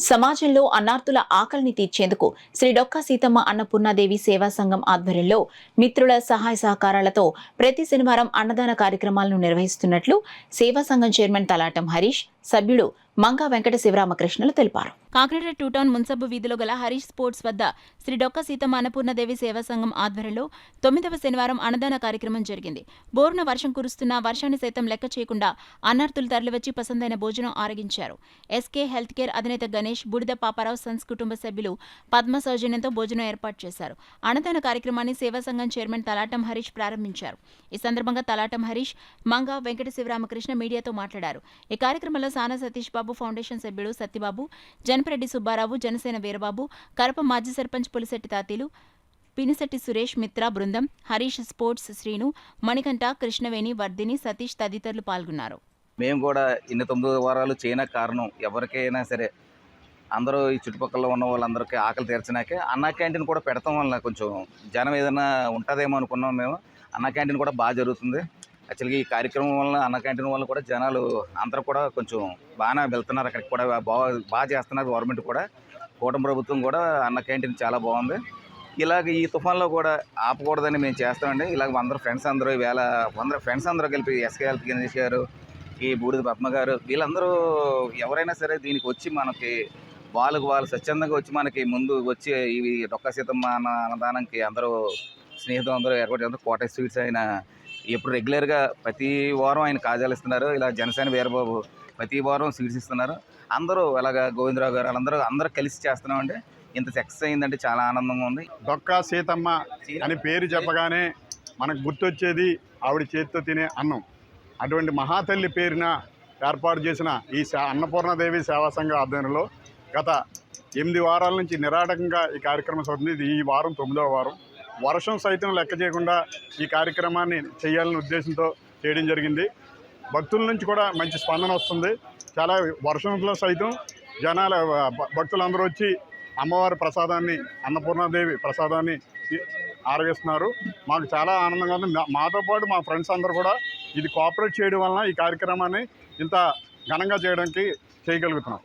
సమాజంలో అన్నార్తుల ఆకలిని తీర్చేందుకు శ్రీ డొక్కా సీతమ్మ అన్నపూర్ణాదేవి సేవా సంఘం ఆధ్వర్యంలో మిత్రుల సహాయ సహకారాలతో ప్రతి శనివారం అన్నదాన కార్యక్రమాలను నిర్వహిస్తున్నట్లు సేవా సంఘం చైర్మన్ తలాటం హరీష్, సభ్యుడు మంగా వెంకట శివరామకృష్ణలు తెలిపారు. కాకినాడ 2 టౌన్ మున్సబు వీధిలో గల హరీష్ స్పోర్ట్స్ వద్ద శ్రీ డొక్కా సీతమ్మ అన్నపూర్ణాదేవి సేవా సంఘం ఆధ్వర్యంలో 9వ శనివారం అన్నదాన కార్యక్రమం జరిగింది. బోరున వర్షం కురుస్తున్నా వర్షాన్ని సైతం లెక్క చేయకుండా అన్నార్తులు తరలివచ్చి పసందైన భోజనం ఆరగించారు. ఎస్కే హెల్త్ కేర్ అధినేత గణేష్, బూడిద పాపారావు సన్స్ కుటుంబ సభ్యులు పద్మ సౌజన్యంతో భోజనం ఏర్పాటు చేశారు. అన్నదాన కార్యక్రమాన్ని సేవా సంఘం చైర్మన్ తలాటం హరీష్ ప్రారంభించారు. ఈ సందర్భంగా తలాటం హరీష్, మంగా వెంకట శివరామకృష్ణ మీడియాతో మాట్లాడారు. ఈ కార్యక్రమంలో సానా సతీష్ బాబు ఫౌండేషన్ సభ్యుడు సత్యబాబు, జనపరెడ్డి సుబ్బారావు, జనసేన వీరబాబు, కరప మాజీ సర్పంచ్ పులిశెట్టి తాతీలు, పినిశెట్టి సురేష్ మిత్ర బృందం, హరీష్ స్పోర్ట్స్ శ్రీను, మణికంఠ, కృష్ణవేణి, వర్ధిని, సతీష్ తదితరులు పాల్గొన్నారు. మేము కూడా ఇన్ని 9 వారాలు చేయడానికి కారణం ఎవరికైనా సరే అందరూ ఈ చుట్టుపక్కల ఉన్న వాళ్ళందరికీ ఆకలి తీర్చడానికే అన్నా క్యాంటీన్ కూడా పెడతాం వల్ల కొంచెం జనం ఏదైనా ఉంటుందేమో అనుకున్నాం. మేము అన్నా క్యాంటీన్ కూడా బాగా జరుగుతుంది. యాక్చువల్గా ఈ కార్యక్రమం వల్ల అన్న క్యాంటీన్ వల్ల కూడా జనాలు అందరూ కూడా కొంచెం బాగానే వెళ్తున్నారు. అక్కడికి కూడా బాగా చేస్తున్నారు. గవర్నమెంట్ కూడా, కూటమి ప్రభుత్వం కూడా అన్న క్యాంటీన్ చాలా బాగుంది. ఇలాగ ఈ తుఫాన్లో కూడా ఆపకూడదని మేము చేస్తామండి. ఇలాగ అందరూ ఫ్రెండ్స్ అందరూ ఈవేళ ఫ్రెండ్స్ అందరూ కలిపి ఎస్కే హెల్త్ గణేష్ గారు, ఈ బూడిద పద్మ గారు, వీళ్ళందరూ ఎవరైనా సరే దీనికి వచ్చి మనకి వాళ్ళు స్వచ్ఛందంగా వచ్చి మనకి ముందు వచ్చి ఇవి డొక్కా సీతమ్మ అన్నదానానికి అందరూ స్నేహితులు అందరూ ఏర్పాటు చేస్తారు. కోట స్వీట్స్ ఆయన ఎప్పుడు రెగ్యులర్గా ప్రతి వారం ఆయన కాజాలు ఇస్తున్నారు. ఇలా జనసేన వీరబాబు ప్రతి వారం స్వీట్స్ ఇస్తున్నారు. అందరూ అలాగా గోవిందరావు గారు అందరూ కలిసి చేస్తున్నామండి. ఇంత సక్సెస్ అయిందంటే చాలా ఆనందంగా ఉంది. డొక్కా సీతమ్మ అని పేరు చెప్పగానే మనకు గుర్తొచ్చేది ఆవిడ చేతితో తినే అన్నం. అటువంటి మహాతల్లి పేరున ఏర్పాటు చేసిన ఈ అన్నపూర్ణాదేవి సేవా సంఘ ఆధ్వర్యంలో గత 8 వారాల నుంచి నిరాటకంగా ఈ కార్యక్రమం సాగుతుంది. ఇది ఈ వారం 9వ వారం. వర్షం సైతం లెక్క చేయకుండా ఈ కార్యక్రమాన్ని చేయాలనే ఉద్దేశంతో చేయడం జరిగింది. భక్తుల నుంచి కూడా మంచి స్పందన వస్తుంది. చాలా వర్షంలో సైతం భక్తులందరూ వచ్చి అమ్మవారి ప్రసాదాన్ని, అన్నపూర్ణాదేవి ప్రసాదాన్ని ఆరగిస్తున్నారు. మాకు చాలా ఆనందంగా ఉంది. మాతో పాటు మా ఫ్రెండ్స్ అందరూ కూడా ఇది కోఆపరేట్ చేయడం వలన ఈ కార్యక్రమాన్ని ఇంత ఘనంగా చేయగలుగుతున్నాం.